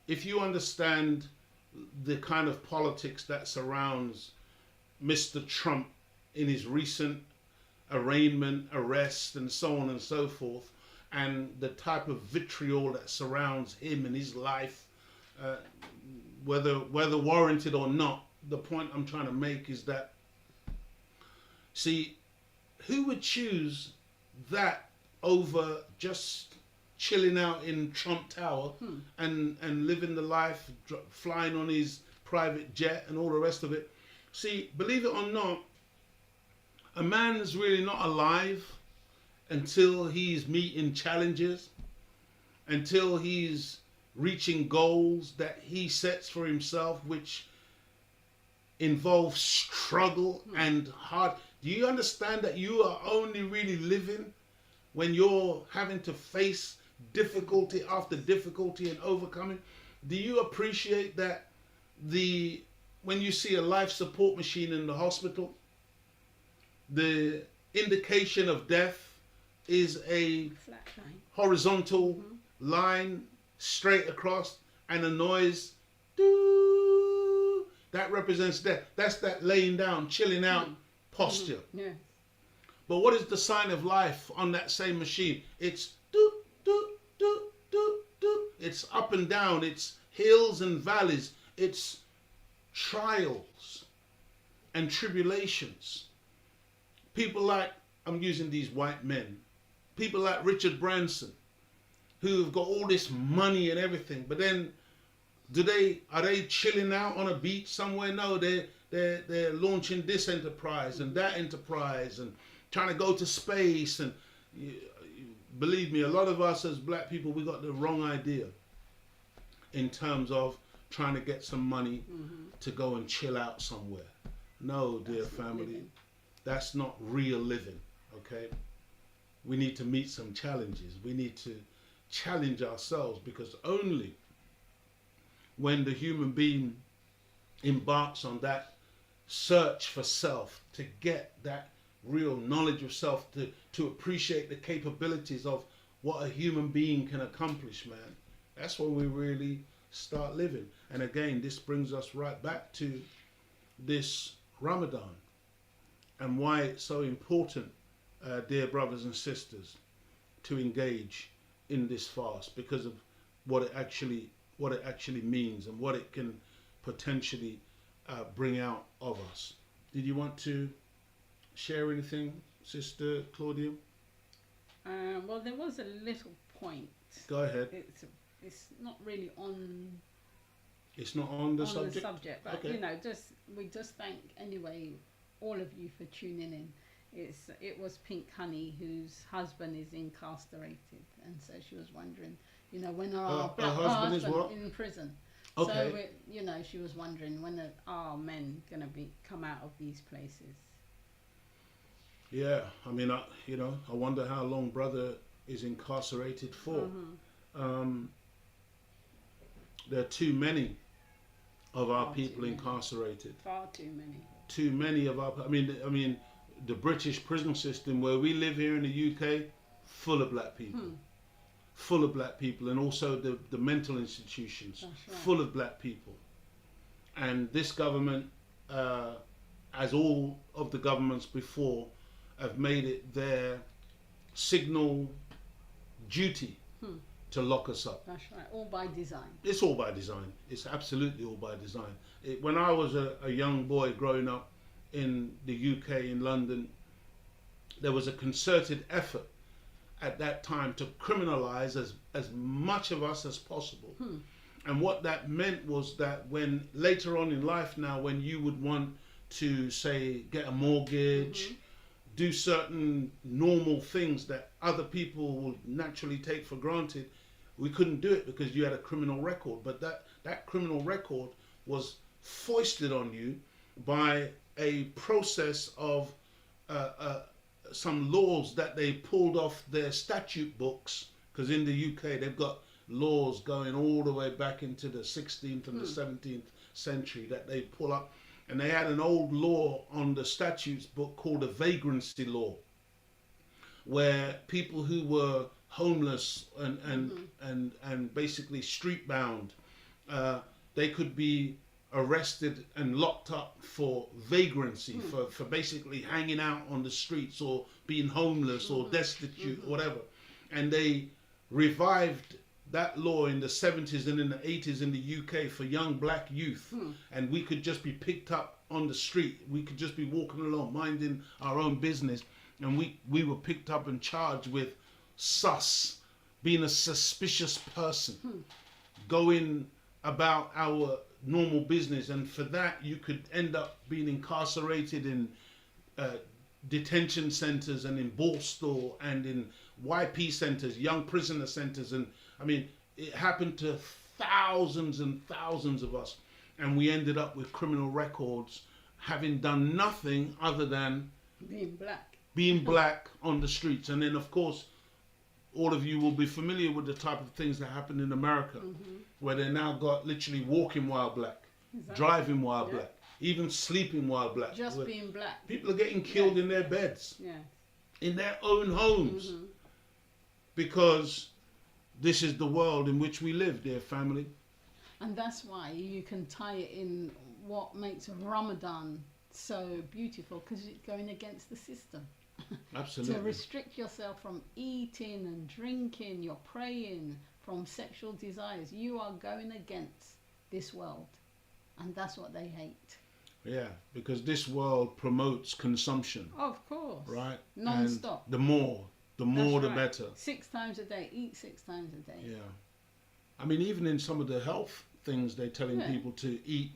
Speaker 1: if you understand the kind of politics that surrounds Mr. Trump in his recent arraignment, arrest, and so on and so forth, and the type of vitriol that surrounds him and his life, whether warranted or not, the point I'm trying to make is that, see, who would choose that over just chilling out in Trump Tower and living the life, flying on his private jet and all the rest of it? See, believe it or not, a man is really not alive until he's meeting challenges, until he's reaching goals that he sets for himself, which involves struggle and hard. Do you understand that you are only really living when you're having to face difficulty after difficulty and overcoming? Do you appreciate that when you see a life support machine in the hospital, the indication of death is a
Speaker 2: flat line,
Speaker 1: horizontal line straight across, and a noise, doo, that represents death. That's that laying down, chilling out posture.
Speaker 2: Yeah.
Speaker 1: But what is the sign of life on that same machine? It's doo, doo, doo, doo, doo. It's up and down. It's hills and valleys. It's trials and tribulations. People like, I'm using these white men, people like Richard Branson, who've got all this money and everything, but then are they chilling out on a beach somewhere? No, they're launching this enterprise and that enterprise and trying to go to space. And believe me, a lot of us as black people, we got the wrong idea in terms of trying to get some money to go and chill out somewhere. No, dear family, that's not real living, okay? We need to meet some challenges. We need to challenge ourselves, because only when the human being embarks on that search for self, to get that real knowledge of self, to appreciate the capabilities of what a human being can accomplish, man, that's when we really start living. And again, this brings us right back to this Ramadan and why it's so important, dear brothers and sisters, to engage in this fast, because of what it actually means and what it can potentially bring out of us. Did you want to share anything, Sister Claudia?
Speaker 2: Well, there was a little point.
Speaker 1: Go ahead.
Speaker 2: It's not really on.
Speaker 1: It's not on the subject.
Speaker 2: The subject, but
Speaker 1: okay.
Speaker 2: You know, we just thank anyway all of you for tuning in. It was Pink Honey, whose husband is incarcerated, and so she was wondering, you know, when are
Speaker 1: her husband is what?
Speaker 2: In prison.
Speaker 1: Okay.
Speaker 2: So she was wondering when are men gonna come out of these places.
Speaker 1: Yeah, I mean, I wonder how long brother is incarcerated for. Um, there are too many of our
Speaker 2: Far too
Speaker 1: people
Speaker 2: many.
Speaker 1: incarcerated.
Speaker 2: Far too many.
Speaker 1: Too many of our. I mean, the British prison system where we live here in the UK, full of black people, full of black people, and also the mental institutions,
Speaker 2: That's right.
Speaker 1: full of black people. And this government, as all of the governments before, have made it their signal duty to lock us up.
Speaker 2: That's right. All by design.
Speaker 1: It's all by design. It's absolutely all by design. When I was a young boy growing up in the UK, in London, there was a concerted effort at that time to criminalize as much of us as possible. And what that meant was that when later on in life now, when you would want to, say, get a mortgage, do certain normal things that other people would naturally take for granted, we couldn't do it because you had a criminal record. But that criminal record was foisted on you by a process of some laws that they pulled off their statute books, because in the UK they've got laws going all the way back into the 16th and the 17th century that they pull up. And they had an old law on the statutes book called the vagrancy law, where people who were homeless and basically street bound, they could be arrested and locked up for vagrancy, for basically hanging out on the streets or being homeless or destitute or whatever. And they revived that law in the 70s and in the 80s in the UK for young black youth. And we could just be picked up on the street. We could just be walking along, minding our own business. And we were picked up and charged with being a suspicious person, going about our normal business. And for that, you could end up being incarcerated in detention centers and in Borstal and in YP centers, young prisoner centers. And I mean, it happened to thousands and thousands of us. And we ended up with criminal records, having done nothing other than being black on the streets. And then, of course, all of you will be familiar with the type of things that happen in America, where they now got literally walking while black, driving while black, even sleeping while black.
Speaker 2: Just being black.
Speaker 1: People are getting killed in their beds, in their own homes, because this is the world in which we live, dear family.
Speaker 2: And that's why you can tie it in what makes Ramadan so beautiful, because it's going against the system.
Speaker 1: Absolutely.
Speaker 2: To restrict yourself from eating and drinking, you're praying, from sexual desires. You are going against this world. And that's what they hate.
Speaker 1: Yeah, because this world promotes consumption.
Speaker 2: Of course.
Speaker 1: Right?
Speaker 2: Non-stop.
Speaker 1: And the more the better.
Speaker 2: 6 times a day. Eat 6 times a day.
Speaker 1: Yeah. I mean, even in some of the health things they're telling people to eat,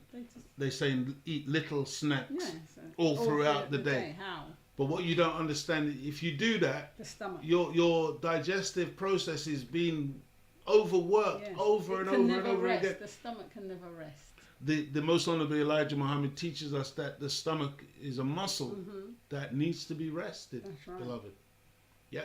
Speaker 1: they're saying eat little snacks all throughout the day.
Speaker 2: How?
Speaker 1: But what you don't understand, if you do that,
Speaker 2: the stomach,
Speaker 1: your digestive process is being overworked over and over again.
Speaker 2: The stomach can never rest.
Speaker 1: The Most Honorable Elijah Muhammad teaches us that the stomach is a muscle that needs to be rested, beloved. Yeah,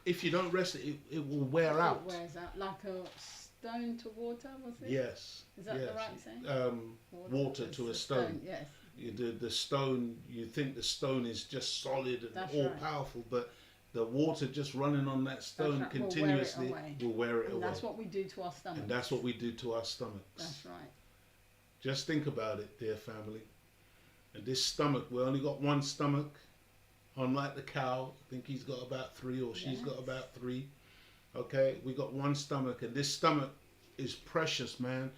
Speaker 1: if you don't rest it, it will wear out.
Speaker 2: It wears out like a stone to water, was it?
Speaker 1: Yes.
Speaker 2: Is that the right saying?
Speaker 1: Water to a stone.
Speaker 2: Yes.
Speaker 1: The stone, you think the stone is just solid and all powerful, but the water just running on that stone continuously will wear it away.
Speaker 2: That's what we do to our stomachs.
Speaker 1: And that's what we do to our stomachs.
Speaker 2: That's right.
Speaker 1: Just think about it, dear family. And this stomach, we only got one stomach. Unlike the cow, I think he's got about 3 or she's got about 3. Okay, we got one stomach, and this stomach is precious, man.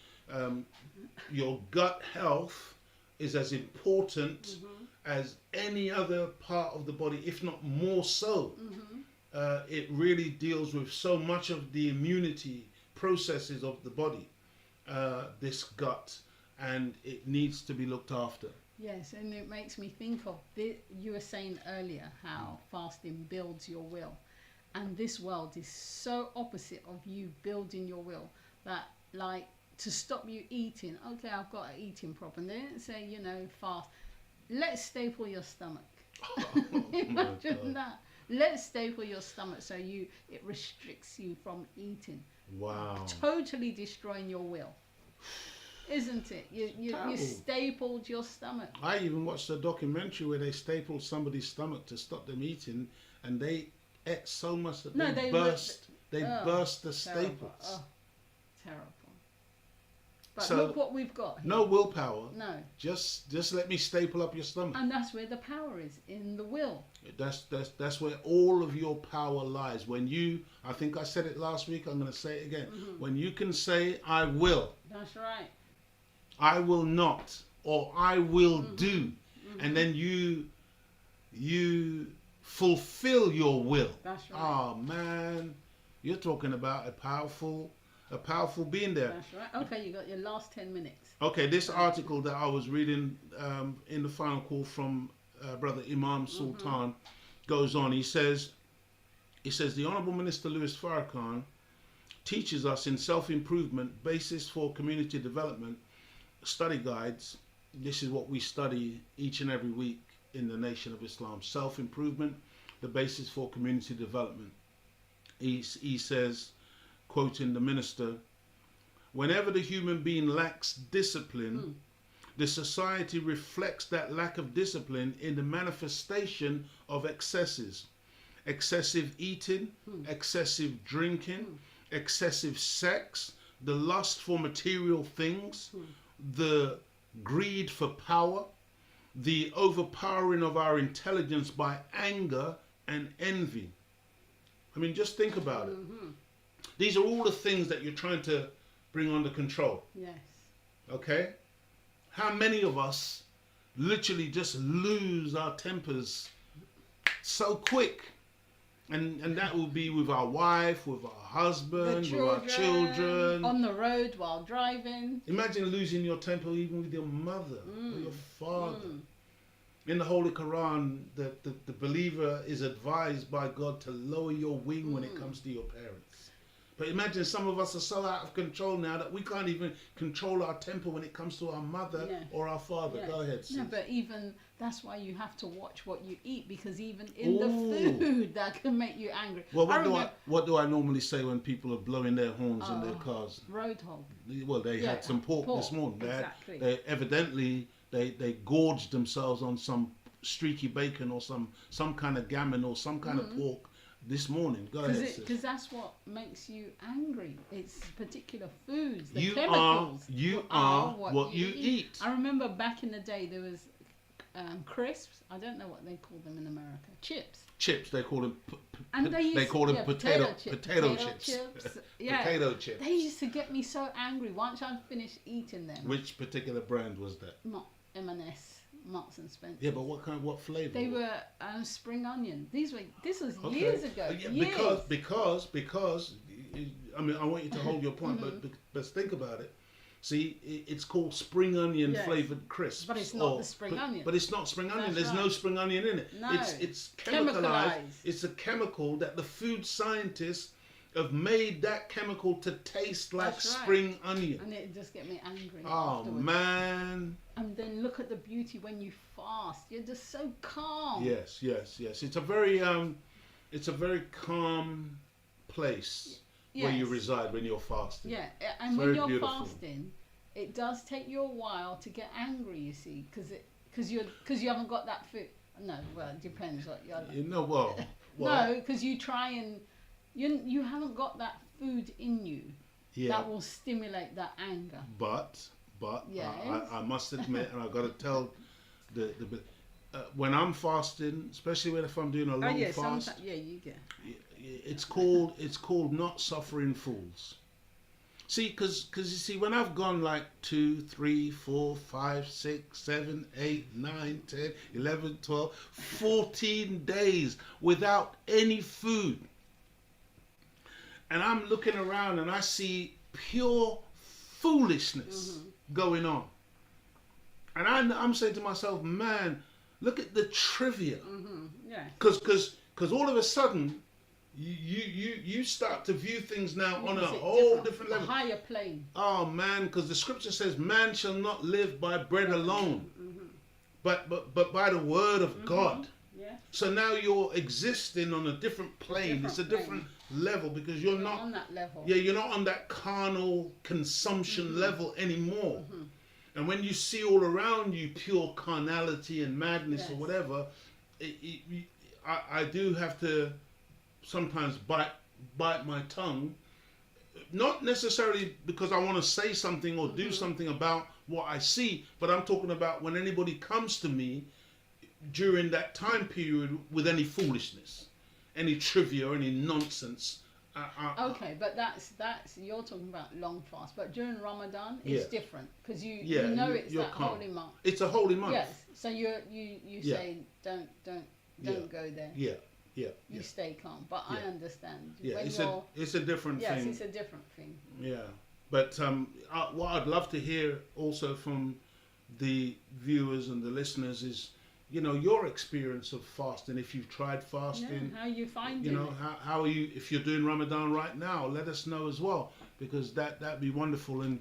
Speaker 1: Your gut health is as important as any other part of the body, if not more so. It really deals with so much of the immunity processes of the body, this gut, and it needs to be looked after.
Speaker 2: Yes, and it makes me think of, you were saying earlier how fasting builds your will. And this world is so opposite of you building your will that, like, to stop you eating, okay, I've got an eating problem. They didn't say, fast. Let's staple your stomach.
Speaker 1: Oh, my
Speaker 2: Imagine
Speaker 1: God.
Speaker 2: that. Let's staple your stomach so it restricts you from eating.
Speaker 1: Wow.
Speaker 2: Totally destroying your will. Isn't it? You
Speaker 1: Terrible.
Speaker 2: stapled your stomach.
Speaker 1: I even watched a documentary where they stapled somebody's stomach to stop them eating, and they ate so much that they burst the
Speaker 2: terrible.
Speaker 1: staples.
Speaker 2: Oh, terrible. But
Speaker 1: So,
Speaker 2: look what we've got here.
Speaker 1: no willpower.
Speaker 2: No.
Speaker 1: Just let me staple up your stomach.
Speaker 2: And that's where the power is, in the will.
Speaker 1: That's where all of your power lies. When you, I think I said it last week, I'm going to say it again.
Speaker 2: Mm-hmm.
Speaker 1: When you can say, I will,
Speaker 2: That's right.
Speaker 1: I will not, or I will
Speaker 2: Mm-hmm.
Speaker 1: do,
Speaker 2: Mm-hmm.
Speaker 1: and then you fulfill your will.
Speaker 2: That's right.
Speaker 1: Oh man, you're talking about a powerful being there.
Speaker 2: That's right. Okay, you got your last 10 minutes.
Speaker 1: Okay, this article that I was reading in the final call from Brother Imam Sultan goes on. He says the Honourable Minister Louis Farrakhan teaches us in self-improvement, basis for community development, study guides. This is what we study each and every week in the Nation of Islam. Self-improvement, the basis for community development. He says, quoting the minister, whenever the human being lacks discipline, the society reflects that lack of discipline in the manifestation of excesses. Excessive eating, excessive drinking, excessive sex, the lust for material things, the greed for power, the overpowering of our intelligence by anger and envy. I mean, just think about it. These are all the things that you're trying to bring under control.
Speaker 2: Yes.
Speaker 1: Okay? How many of us literally just lose our tempers so quick? And that will be with our wife, with our husband, with our children.
Speaker 2: On the road while driving.
Speaker 1: Imagine losing your temper even with your mother or your father. In the Holy Quran, the believer is advised by God to lower your wing when it comes to your parents. But imagine some of us are so out of control now that we can't even control our temper when it comes to our mother or our father. Go ahead, sis.
Speaker 2: No, but even that's why you have to watch what you eat, because even in the food that can make you angry.
Speaker 1: Well, what do I normally say when people are blowing their horns in their cars?
Speaker 2: Roadhog.
Speaker 1: Well, they had some pork this morning.
Speaker 2: Exactly.
Speaker 1: They evidently they gorged themselves on some streaky bacon or some kind of gammon or some kind of pork this morning. Go ahead, sis.
Speaker 2: Because that's what makes you angry. It's particular foods, the
Speaker 1: You
Speaker 2: chemicals.
Speaker 1: are what you eat.
Speaker 2: I remember back in the day there was crisps. I don't know what they call them in America. Chips.
Speaker 1: Chips. They call them.
Speaker 2: They
Speaker 1: call them potato chips.
Speaker 2: Yeah.
Speaker 1: Potato chips.
Speaker 2: They used to get me so angry once I finished eating them.
Speaker 1: Which particular brand was that?
Speaker 2: M&S. Marks and Spencer.
Speaker 1: Yeah, but what flavour?
Speaker 2: They were spring onion. This was years ago.
Speaker 1: Because I mean, I want you to hold your point, but think about it. See, it's called spring onion flavoured crisps.
Speaker 2: But it's not the spring onion.
Speaker 1: But it's not spring onion.
Speaker 2: That's
Speaker 1: There's no spring onion in it.
Speaker 2: No.
Speaker 1: It's chemicalized. It's a chemical that the food scientists have made that chemical to taste like spring onion.
Speaker 2: And it just get me angry.
Speaker 1: Oh
Speaker 2: afterwards.
Speaker 1: Man.
Speaker 2: And then look at the beauty when you fast. You're just so calm.
Speaker 1: Yes. It's a very calm place where you reside when you're fasting.
Speaker 2: Yeah, and when you're fasting, it does take you a while to get angry. You see, because you haven't got that food. No, well, it depends what you're.
Speaker 1: Well.
Speaker 2: No, because you try and you haven't got that food in you that will stimulate that anger.
Speaker 1: But I must admit, and I've got to tell the when I'm fasting, especially if I'm doing a long fast,
Speaker 2: you get.
Speaker 1: It's called not suffering fools. See, because you see, when I've gone like 2, 3, 4, 5, 6, 7, 8, 9, 10, 11, 12, 14 days without any food, and I'm looking around and I see pure foolishness going on, and I'm saying to myself, man, look at the trivia. Because all of a sudden you start to view things now on a whole different level,
Speaker 2: a higher plane.
Speaker 1: Oh man, because the scripture says man shall not live by bread alone, but by the word of God. So now you're existing on a different plane. It's a different level because you're not
Speaker 2: on that level.
Speaker 1: Yeah, you're not on that carnal consumption level anymore. And when you see all around you pure carnality and madness or whatever, I do have to sometimes bite my tongue. Not necessarily because I want to say something or do something about what I see, but I'm talking about when anybody comes to me during that time period with any foolishness, any trivia, any nonsense.
Speaker 2: Okay, but that's you're talking about long fast, but during Ramadan it's different because you know it's that holy month.
Speaker 1: It's a holy month.
Speaker 2: Yes, so you say don't go there. You stay calm, but I understand.
Speaker 1: Yeah, it's a different thing.
Speaker 2: Yes, it's a different thing.
Speaker 1: Yeah, but what I'd love to hear also from the viewers and the listeners is, your experience of fasting. If you've tried fasting,
Speaker 2: how you find it.
Speaker 1: How are you? If you're doing Ramadan right now, let us know as well, because that'd be wonderful. And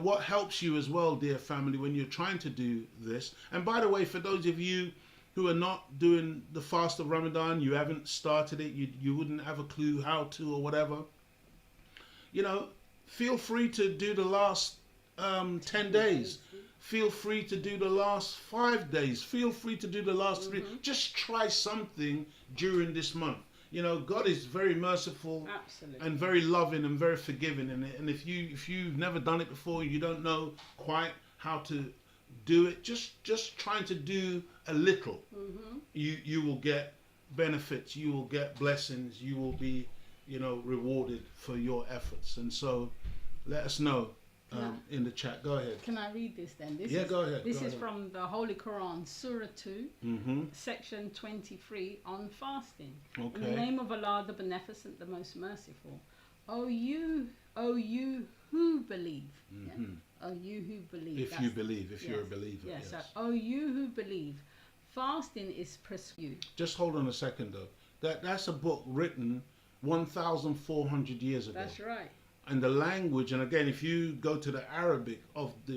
Speaker 1: what helps you as well, dear family, when you're trying to do this. And by the way, for those of you who are not doing the fast of Ramadan, you haven't started it, you wouldn't have a clue how to or whatever, feel free to do the last 10 days. Feel free to do the last 5 days. Feel free to do the last 3. Just try something during this month. God is very merciful.
Speaker 2: Absolutely.
Speaker 1: And very loving and very forgiving. And if you've never done it before, you don't know quite how to do it, just trying to do a little. You will get benefits. You will get blessings. You will be, rewarded for your efforts. And so, let us know. In the chat. Go ahead.
Speaker 2: Can I read this then?
Speaker 1: Go ahead.
Speaker 2: This is from the Holy Quran, Surah 2, section 23 on fasting.
Speaker 1: Okay.
Speaker 2: In the name of Allah, the Beneficent, the Most Merciful. O you who believe. O you who believe.
Speaker 1: If you believe, if you're a believer.
Speaker 2: Yes. So, O you who believe, fasting is prescribed.
Speaker 1: Just hold on a second though. That's a book written 1,400 years ago.
Speaker 2: That's right.
Speaker 1: And the language, and again, if you go to the Arabic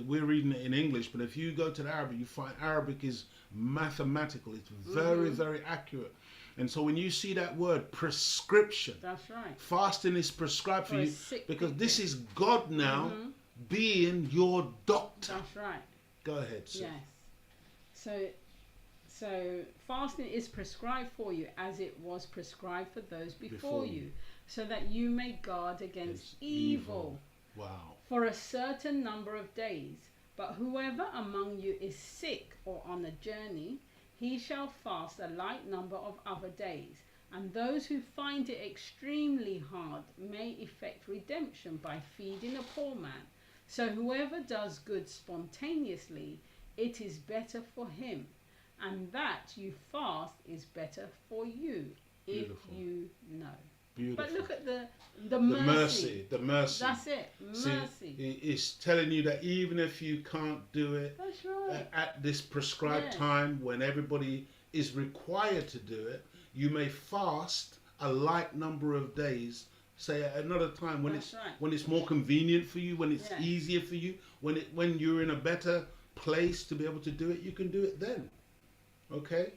Speaker 1: we're reading it in English, but if you go to the Arabic, you find Arabic is mathematical. It's very, very accurate. And so when you see that word prescription,
Speaker 2: that's right.
Speaker 1: Fasting is prescribed for you because this is God now being your doctor.
Speaker 2: That's right.
Speaker 1: Go ahead, sir.
Speaker 2: Yes. So fasting is prescribed for you as it was prescribed for those before you, so that you may guard against evil.
Speaker 1: Wow.
Speaker 2: For a certain number of days. But whoever among you is sick or on a journey, he shall fast a light number of other days. And those who find it extremely hard may effect redemption by feeding a poor man. So whoever does good spontaneously, it is better for him. And that you fast is better for you.
Speaker 1: Beautiful.
Speaker 2: If you know.
Speaker 1: Beautiful.
Speaker 2: But look at the mercy.
Speaker 1: The mercy.
Speaker 2: That's it. Mercy.
Speaker 1: See, it's telling you that even if you can't do it
Speaker 2: That's right.
Speaker 1: at this prescribed time when everybody is required to do it, you may fast a light number of days. Say at another time when when it's more convenient for you, when it's easier for you, when you're in a better place to be able to do it, you can do it then. Okay,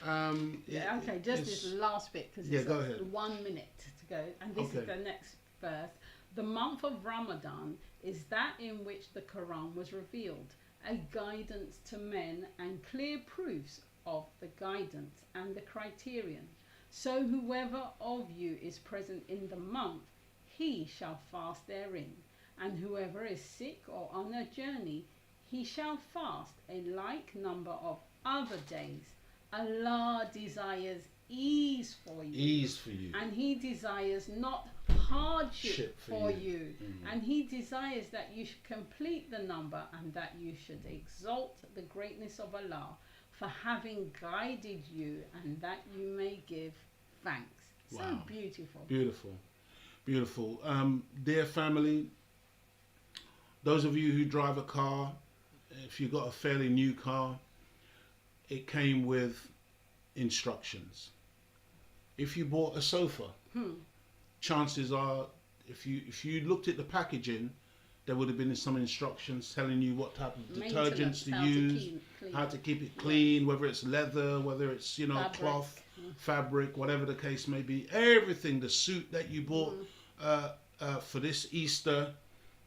Speaker 2: Okay, just this last bit because it's
Speaker 1: go ahead.
Speaker 2: 1 minute to go, and this is the next verse. The month of Ramadan is that in which the Quran was revealed, a guidance to men and clear proofs of the guidance and the criterion. So whoever of you is present in the month, he shall fast therein, and whoever is sick or on a journey, he shall fast a like number of other days. Allah desires ease for you.
Speaker 1: Ease for you.
Speaker 2: And he desires not hardship for you. And he desires that you should complete the number and that you should exalt the greatness of Allah for having guided you, and that you may give thanks.
Speaker 1: Wow.
Speaker 2: So beautiful.
Speaker 1: Beautiful. Beautiful. Dear family, those of you who drive a car, if you've got a fairly new car, it came with instructions. If you bought a sofa, chances are, if you looked at the packaging, there would have been some instructions telling you what type of
Speaker 2: Maintenance,
Speaker 1: detergents to
Speaker 2: how
Speaker 1: use,
Speaker 2: clean
Speaker 1: how to keep it
Speaker 2: Yeah.
Speaker 1: clean, whether it's leather, whether it's, you know,
Speaker 2: Fabric.
Speaker 1: cloth,
Speaker 2: Mm.
Speaker 1: fabric, whatever the case may be. Everything, the suit that you bought
Speaker 2: Mm.
Speaker 1: for this Easter,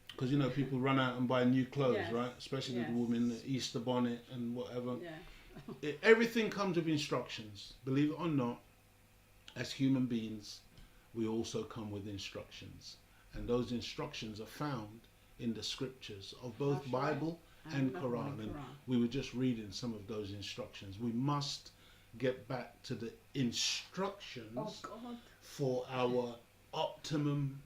Speaker 1: because, you know, people run out and buy new clothes,
Speaker 2: Yes.
Speaker 1: right? Especially
Speaker 2: Yes.
Speaker 1: the women, the Easter bonnet and whatever.
Speaker 2: Yeah.
Speaker 1: Everything comes with instructions. Believe it or not, as human beings, we also come with instructions. And those instructions are found in the scriptures of both
Speaker 2: That's right.
Speaker 1: Bible and
Speaker 2: the
Speaker 1: Quran. And
Speaker 2: Quran.
Speaker 1: we were just reading some of those instructions. We must get back to the instructions
Speaker 2: Oh God.
Speaker 1: for our optimum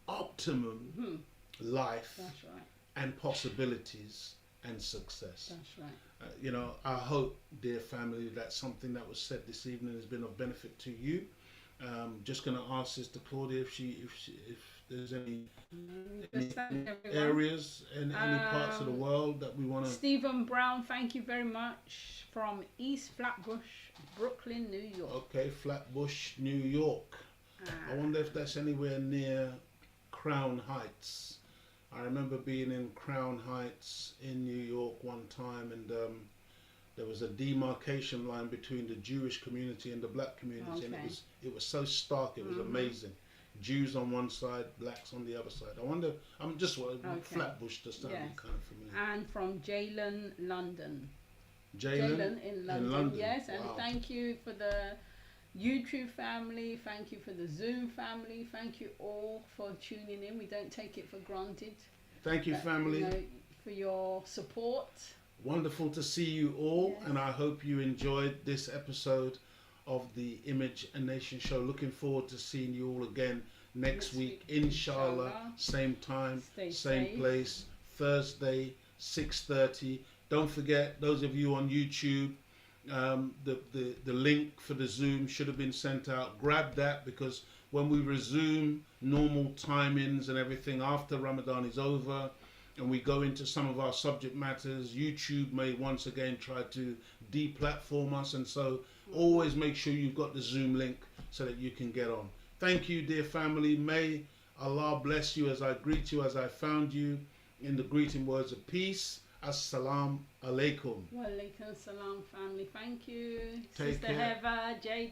Speaker 2: Mhm.
Speaker 1: life
Speaker 2: That's right.
Speaker 1: and possibilities and success.
Speaker 2: That's right.
Speaker 1: You know, I hope, dear family, that something that was said this evening has been of benefit to you. Just going to ask Sister Claudia if there's any
Speaker 2: Just thank everyone.
Speaker 1: areas and any parts of the world that we want to.
Speaker 2: Stephen Brown, thank you very much from East Flatbush, Brooklyn, New York.
Speaker 1: Okay, Flatbush, New York. I wonder if that's anywhere near Crown Heights. I remember being in Crown Heights in New York one time, and there was a demarcation line between the Jewish community and the black community, and
Speaker 2: Okay.
Speaker 1: it was so stark, it was amazing. Jews on one side, blacks on the other side. I wonder, I'm just Flatbush just sounded
Speaker 2: Yes.
Speaker 1: kind of familiar.
Speaker 2: And from Jalen, London.
Speaker 1: Jalen
Speaker 2: in London. Yes, and
Speaker 1: Wow.
Speaker 2: thank you for the YouTube family. Thank you for the Zoom family. Thank you all for tuning in. We don't take it for granted.
Speaker 1: Thank you, family.
Speaker 2: You know, for your support.
Speaker 1: Wonderful to see you all,
Speaker 2: Yes.
Speaker 1: and I hope you enjoyed this episode of the Image and Nation show. Looking forward to seeing you all again next week, inshallah. Same time,
Speaker 2: Stay
Speaker 1: same
Speaker 2: safe.
Speaker 1: place, Thursday, 6:30. Don't forget, those of you on YouTube, the link for the Zoom should have been sent out. Grab that, because when we resume normal timings and everything after Ramadan is over, and we go into some of our subject matters, YouTube may once again try to deplatform us, and so always make sure you've got the Zoom link so that you can get on. Thank you, dear family. May Allah bless you as I greet you, as I found you, in the greeting words of peace. Assalamu alaikum.
Speaker 2: Wa alaikum salam, family. Thank you.
Speaker 1: Take
Speaker 2: Sister
Speaker 1: care.
Speaker 2: Heva, Jade.